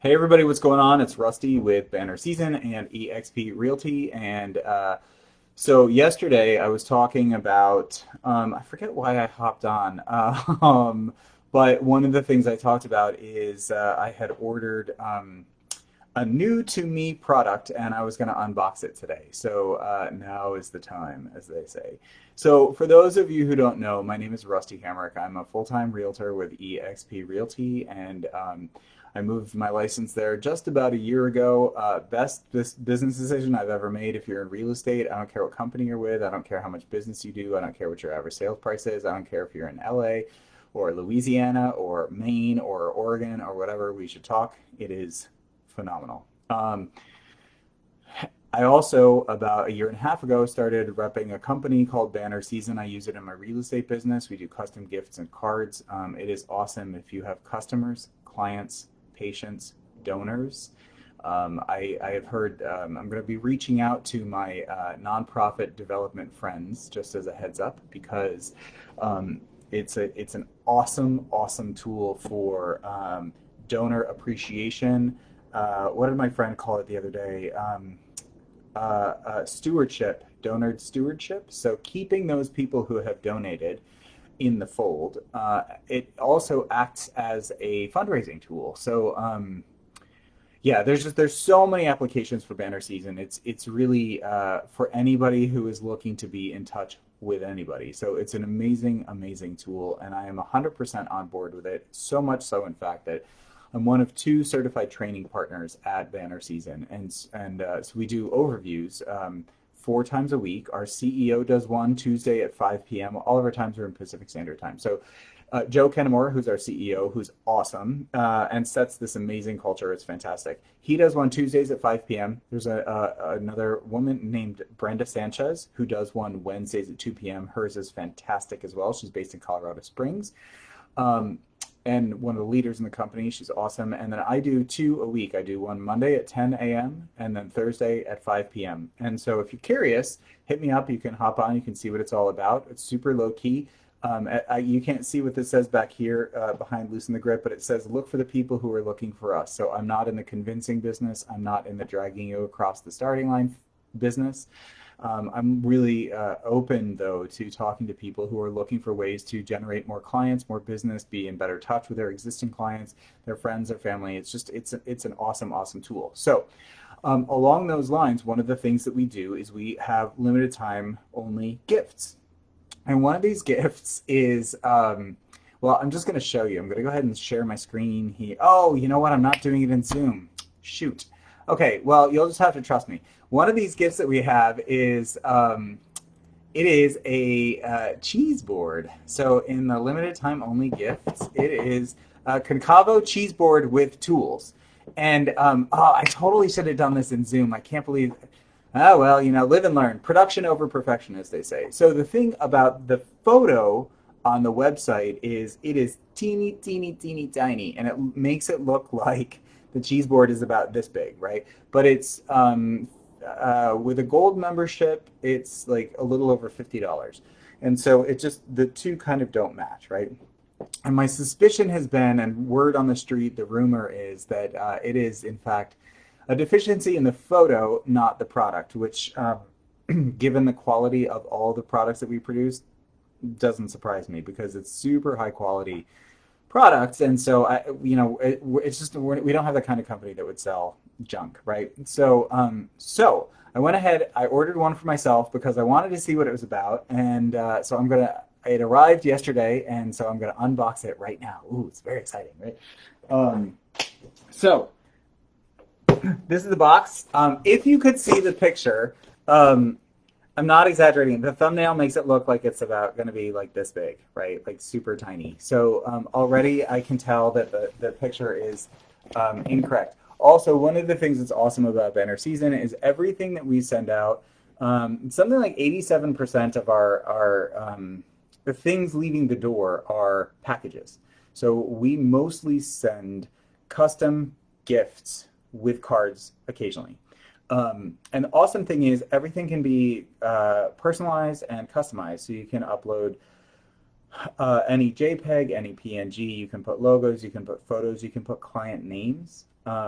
Hey everybody, what's going on? It's Rusty with Banner Season and eXp Realty. And yesterday I was talking about, I forget why I hopped on, but one of the things I talked about is I had ordered a new to me product and I was going to unbox it today. So now is the time, as they say. So for those of you who don't know, my name is Rusty Hamrick. I'm a full-time realtor with eXp Realty, and I moved my license there just about a year ago. Best business decision I've ever made. If you're in real estate, I don't care what company you're with. I don't care how much business you do. I don't care what your average sales price is. I don't care if you're in LA or Louisiana or Maine or Oregon or whatever. We should talk. It is phenomenal. I also, about a year and a half ago, started repping a company called Banner Season. I use it in my real estate business. We do custom gifts and cards. It is awesome if you have customers, clients, patients, donors. I have heard I'm going to be reaching out to my nonprofit development friends, just as a heads up, because it's an awesome tool for donor appreciation. What did my friend call it the other day? Stewardship, donor stewardship. So keeping those people who have donated in the fold. It also acts as a fundraising tool. Yeah, there's so many applications for Banner Season. It's really for anybody who is looking to be in touch with anybody. So it's an amazing tool, and I am 100% on board with it. So much so, in fact, that I'm one of two certified training partners at Banner Season, so we do overviews 4 times a week. Our CEO does one Tuesday at 5 p.m. All of our times are in Pacific Standard Time. So Joe Kennemore, who's our CEO, who's awesome and sets this amazing culture. It's fantastic. He does one Tuesdays at 5 p.m. There's another woman named Brenda Sanchez who does one Wednesdays at 2 p.m. Hers is fantastic as well. She's based in Colorado Springs. And one of the leaders in the company. She's awesome. And then I do 2 a week. I do one Monday at 10 a.m. and then Thursday at 5 p.m. And so if you're curious, hit me up. You can hop on. You can see what it's all about. It's super low key. You can't see what this says back here behind Loosen the Grip, but it says look for the people who are looking for us. So I'm not in the convincing business. I'm not in the dragging you across the starting line business. I'm really open, though, to talking to people who are looking for ways to generate more clients, more business, be in better touch with their existing clients, their friends, their family. It's an awesome tool. So along those lines, one of the things that we do is we have limited time only gifts. And one of these gifts is, well, I'm just going to show you. I'm going to go ahead and share my screen here. Oh, you know what? I'm not doing it in Zoom. Shoot. Okay, well, you'll just have to trust me. One of these gifts that we have is it is a cheese board. So in the limited time only gifts, it is a Concavo cheese board with tools. And I totally should have done this in Zoom. I can't believe. Oh, well, live and learn. Production over perfection, as they say. So the thing about the photo on the website is it is teeny tiny, and it makes it look like the cheese board is about this big, right? But it's with a gold membership, it's like a little over $50. And so the two kind of don't match, right? And my suspicion has been, and word on the street, the rumor is that it is, in fact, a deficiency in the photo, not the product, which, given the quality of all the products that we produce, doesn't surprise me because it's super high quality products. And so, it's just, we don't have the kind of company that would sell junk, right? So I went ahead, I ordered one for myself because I wanted to see what it was about. And so it arrived yesterday, and so I'm going to unbox it right now. Ooh, it's very exciting, right? So this is the box. If you could see the picture, I'm not exaggerating. The thumbnail makes it look like it's about going to be like this big, right? Like super tiny. So already I can tell that the picture is incorrect. Also, one of the things that's awesome about Banner Season is everything that we send out, something like 87% of our the things leaving the door are packages. So we mostly send custom gifts with cards occasionally. And the awesome thing is everything can be personalized and customized. So you can upload any JPEG, any PNG, you can put logos, you can put photos, you can put client names.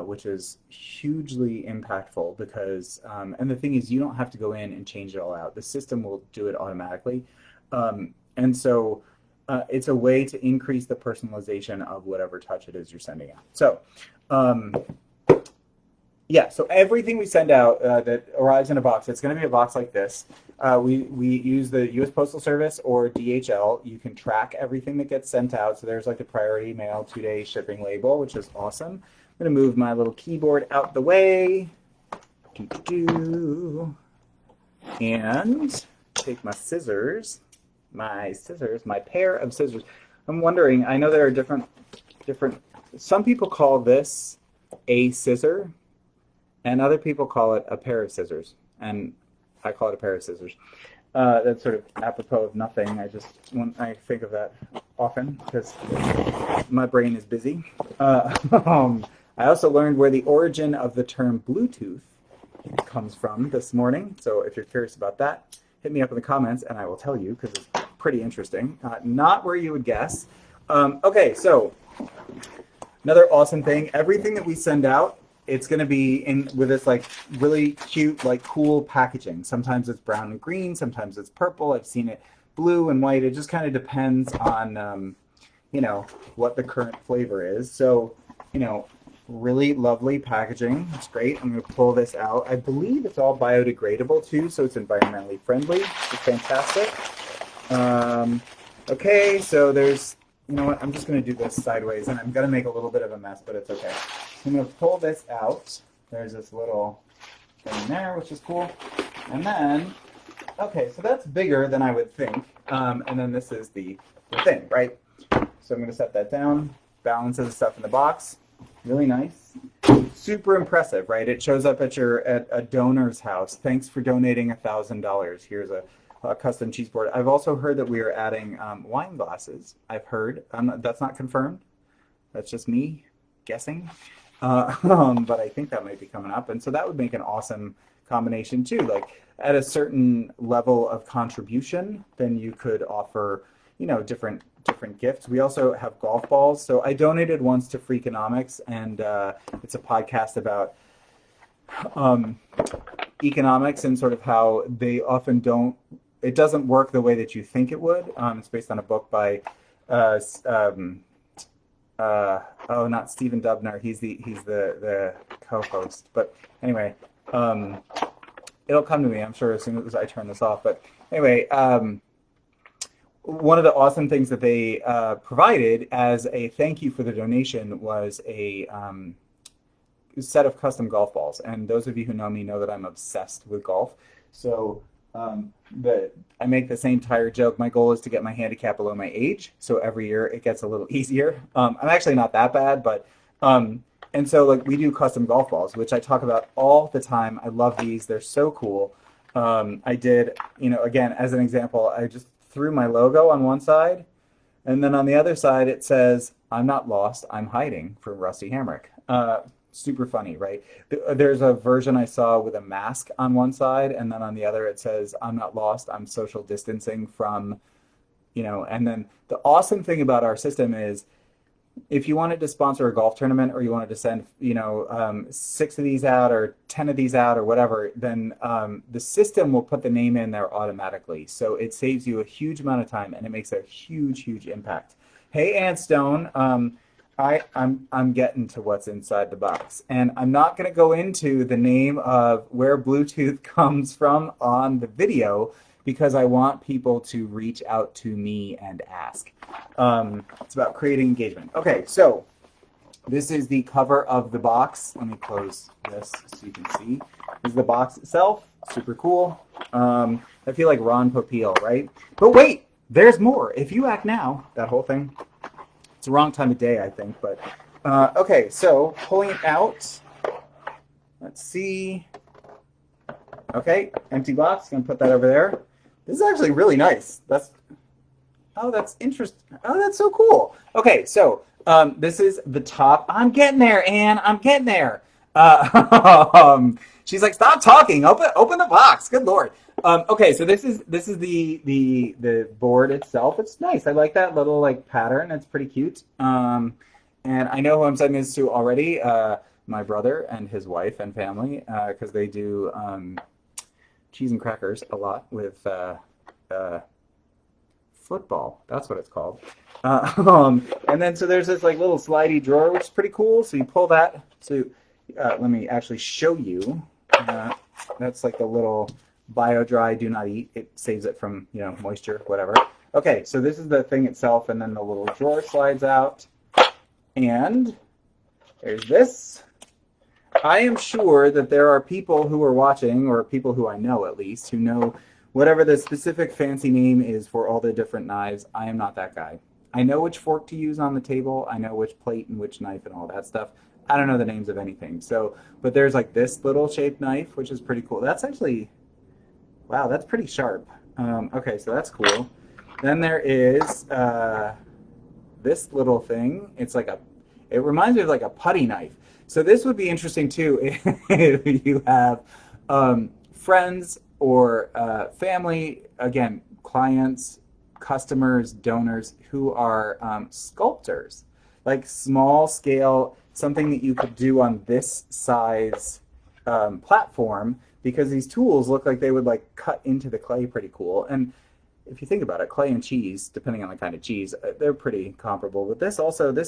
which is hugely impactful because, and the thing is, you don't have to go in and change it all out. The system will do it automatically. And so it's a way to increase the personalization of whatever touch it is you're sending out. So, yeah, so everything we send out that arrives in a box, it's going to be a box like this. We use the U.S. Postal Service or DHL. You can track everything that gets sent out. So there's like the priority mail 2-day shipping label, which is awesome. I'm going to move my little keyboard out the way. And take my scissors, my pair of scissors. I'm wondering, I know there are different, some people call this a scissor, and other people call it a pair of scissors, and I call it a pair of scissors. That's sort of apropos of nothing. I think of that often because my brain is busy. I also learned where the origin of the term Bluetooth comes from this morning. So if you're curious about that, hit me up in the comments and I will tell you because it's pretty interesting. Not where you would guess. Okay, so another awesome thing. Everything that we send out, it's going to be in with this like really cute, like cool packaging. Sometimes it's brown and green. Sometimes it's purple. I've seen it blue and white. It just kind of depends on, what the current flavor is. So, really lovely packaging. It's great. I'm going to pull this out. I believe it's all biodegradable too, so it's environmentally friendly. It's fantastic. Okay, so there's, you know what? I'm just going to do this sideways, and I'm going to make a little bit of a mess, but it's okay. I'm going to pull this out. There's this little thing there, which is cool. And then, okay, so that's bigger than I would think. And then this is the thing, right? So I'm going to set that down. Balances the stuff in the box. Really nice. Super impressive, right? It shows up at a donor's house. Thanks for donating $1,000. Here's a custom cheese board. I've also heard that we are adding wine glasses. I've heard. That's not confirmed. That's just me guessing. But I think that might be coming up. And so that would make an awesome combination too. Like at a certain level of contribution, then you could offer, different gifts. We also have golf balls. So I donated once to Freakonomics, and it's a podcast about economics and sort of how they often it doesn't work the way that you think it would. It's based on a book by not Stephen Dubner. He's the co-host. But anyway, it'll come to me, I'm sure, as soon as I turn this off. But anyway, one of the awesome things that they provided as a thank you for the donation was a set of custom golf balls. And those of you who know me know that I'm obsessed with golf. So I make the same tire joke. My goal is to get my handicap below my age. So every year it gets a little easier. I'm actually not that bad, but and so like we do custom golf balls, which I talk about all the time. I love these. They're so cool. I did, again, as an example, I just threw my logo on one side, and then on the other side it says, "I'm not lost, I'm hiding," for Rusty Hamrick. Super funny, right? There's a version I saw with a mask on one side, and then on the other it says, "I'm not lost, I'm social distancing from," and then the awesome thing about our system is if you wanted to sponsor a golf tournament or you wanted to send, 6 of these out or 10 of these out or whatever, then the system will put the name in there automatically. So it saves you a huge amount of time and it makes a huge, huge impact. Hey, Antstone, I'm getting to what's inside the box. And I'm not going to go into the name of where Bluetooth comes from on the video because I want people to reach out to me and ask. It's about creating engagement. Okay, so this is the cover of the box. Let me close this so you can see. This is the box itself. Super cool. I feel like Ron Popeil, right? But wait, there's more. If you act now, that whole thing, it's the wrong time of day, I think. But okay, so pulling it out. Let's see. Okay, empty box. Gonna put that over there. This is actually really nice. That's interesting. Oh, that's so cool. Okay, so this is the top. I'm getting there, Anne. I'm getting there. She's like, stop talking. Open the box. Good Lord. Okay, so this is the board itself. It's nice. I like that little pattern. It's pretty cute. And I know who I'm sending this to already. my brother and his wife and family, because they do cheese and crackers a lot with football. That's what it's called. And then so there's this like little slidey drawer, which is pretty cool. So you pull that. So let me actually show you. That's like the little bio-dry, do not eat. It saves it from, moisture, whatever. Okay, so this is the thing itself, and then the little drawer slides out. And there's this. I am sure that there are people who are watching, or people who I know at least, who know whatever the specific fancy name is for all the different knives. I am not that guy. I know which fork to use on the table. I know which plate and which knife and all that stuff. I don't know the names of anything. So, but there's like this little shaped knife, which is pretty cool. That's actually, wow, that's pretty sharp. Okay, so that's cool. Then there is this little thing. It's like it reminds me of like a putty knife. So this would be interesting too if you have friends or family, again, clients, customers, donors who are sculptors, like small scale, something that you could do on this size platform, because these tools look like they would like cut into the clay pretty cool. And if you think about it, clay and cheese, depending on the kind of cheese, they're pretty comparable. But this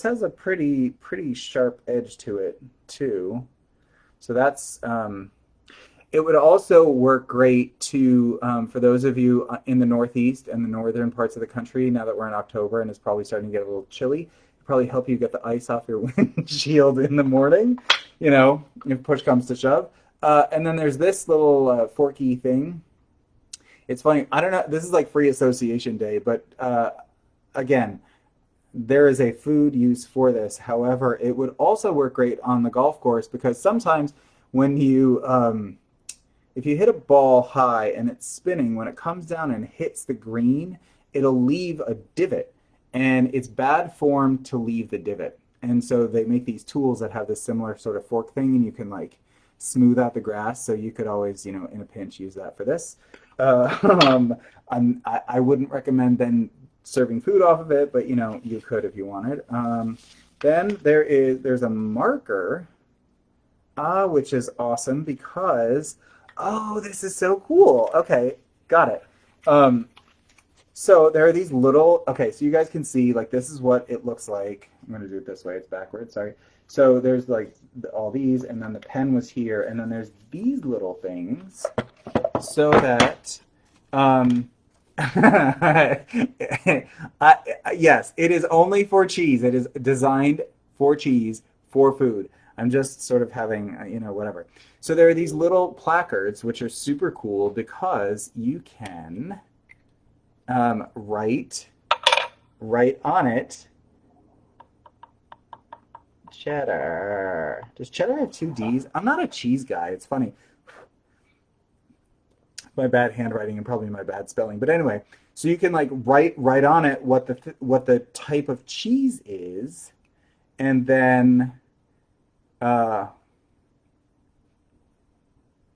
has a pretty sharp edge to it too. So that's, it would also work great to, for those of you in the Northeast and the northern parts of the country, now that we're in October and it's probably starting to get a little chilly, probably help you get the ice off your windshield in the morning, if push comes to shove. And then there's this little forky thing. It's funny, I don't know, this is like free association day, but again, there is a food use for this. However, it would also work great on the golf course, because sometimes when you, if you hit a ball high and it's spinning, when it comes down and hits the green, it'll leave a divot. And it's bad form to leave the divot. And so they make these tools that have this similar sort of fork thing, and you can like smooth out the grass. So you could always, in a pinch, use that for this. I wouldn't recommend then serving food off of it, but you could if you wanted. Then there's a marker, which is awesome because, this is so cool. Okay, got it. So there are these little, okay, so you guys can see, like, this is what it looks like. I'm going to do it this way. It's backwards, sorry. So there's, like, all these, and then the pen was here, and then there's these little things so that, yes, it is only for cheese. It is designed for cheese, for food. I'm just sort of having, whatever. So there are these little placards, which are super cool because you can write on it cheddar. Does cheddar have two D's? I'm not a cheese guy. It's funny. My bad handwriting and probably my bad spelling. But anyway, so you can like write on it what the type of cheese is, and then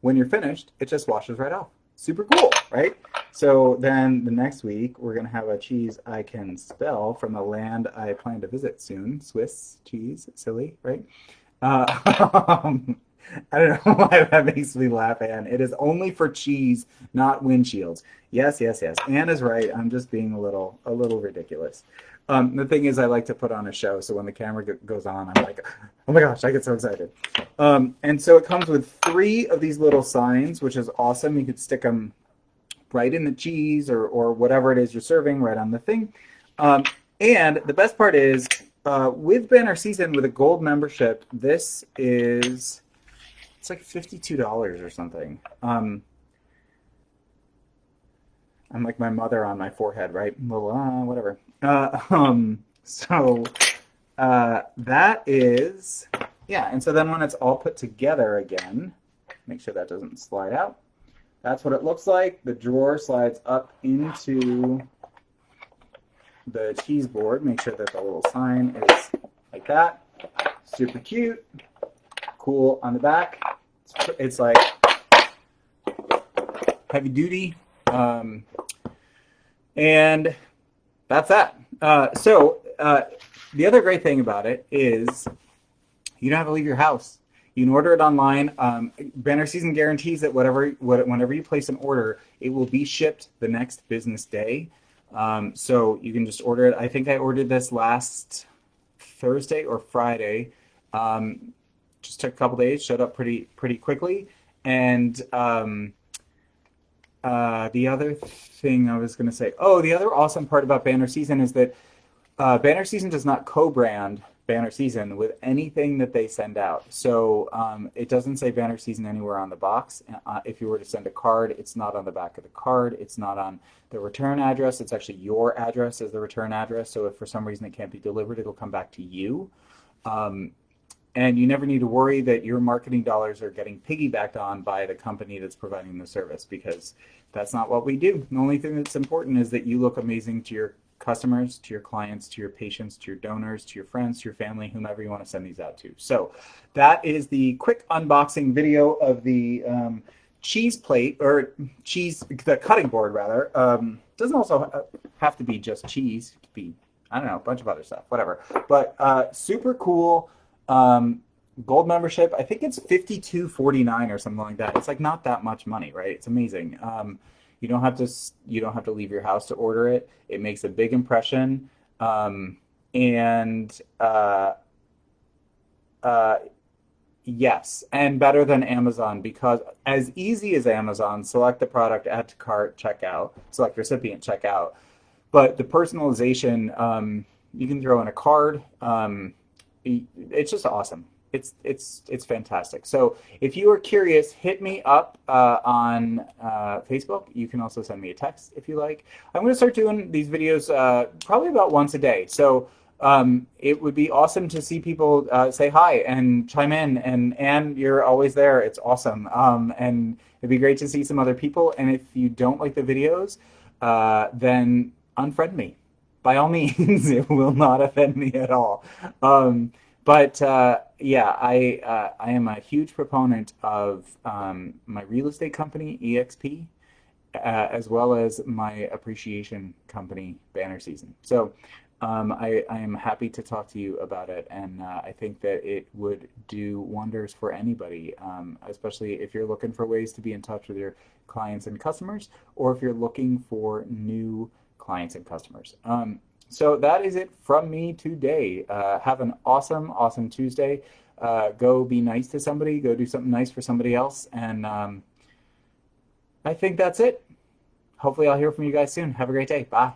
when you're finished, it just washes right off. Super cool, right? So then the next week, we're going to have a cheese I can spell from a land I plan to visit soon. Swiss cheese. Silly, right? I don't know why that makes me laugh, Anne. It is only for cheese, not windshields. Yes. Anne is right. I'm just being a little ridiculous. The thing is, I like to put on a show, so when the camera goes on, I'm like, oh my gosh, I get so excited. And so it comes with 3 of these little signs, which is awesome. You could stick them right in the cheese or whatever it is you're serving, right on the thing. And the best part is, with Banner Season, with a gold membership, this is, it's like $52 or something. I'm like my mother on my forehead, right? Little, whatever. So that is, yeah. And so then when it's all put together again, make sure that doesn't slide out. That's what it looks like. The drawer slides up into the cheese board. Make sure that the little sign is like that. Super cute. Cool on the back. It's like heavy duty. And that's that. So the other great thing about it is you don't have to leave your house. You can order it online. Banner Season guarantees that whenever you place an order, it will be shipped the next business day. So you can just order it. I think I ordered this last Thursday or Friday. Just took a couple days, showed up pretty quickly. And the other thing I was going to say, oh, the other awesome part about Banner Season is that Banner Season does not co-brand Banner Season with anything that they send out. So it doesn't say Banner Season anywhere on the box. If you were to send a card, it's not on the back of the card. It's not on the return address. It's actually your address as the return address. So if for some reason it can't be delivered, it'll come back to you. And you never need to worry that your marketing dollars are getting piggybacked on by the company that's providing the service, because that's not what we do. The only thing that's important is that you look amazing to your customers, to your clients, to your patients, to your donors, to your friends, to your family, whomever you want to send these out to. So that is the quick unboxing video of the cheese plate, or the cutting board rather. Doesn't also have to be just cheese. It could be, I don't know, a bunch of other stuff, whatever. But super cool. Gold membership, I think it's $52.49 or something like that. It's like not that much money, right? It's amazing. You don't have to leave your house to order it. It makes a big impression. Yes, and better than Amazon, because as easy as Amazon, select the product, add to cart, checkout, select recipient, checkout. But the personalization, you can throw in a card. It's just awesome. It's fantastic. So if you are curious, hit me up on Facebook. You can also send me a text if you like. I'm going to start doing these videos probably about once a day. So it would be awesome to see people say hi and chime in. And you're always there. It's awesome. And it'd be great to see some other people. And if you don't like the videos, then unfriend me. By all means, it will not offend me at all. Yeah, I am a huge proponent of my real estate company, EXP, as well as my appreciation company, Banner Season. So I am happy to talk to you about it, and I think that it would do wonders for anybody, especially if you're looking for ways to be in touch with your clients and customers, or if you're looking for new clients and customers. So that is it from me today. Have an awesome Tuesday. Go be nice to somebody. Go do something nice for somebody else. And I think that's it. Hopefully I'll hear from you guys soon. Have a great day. Bye.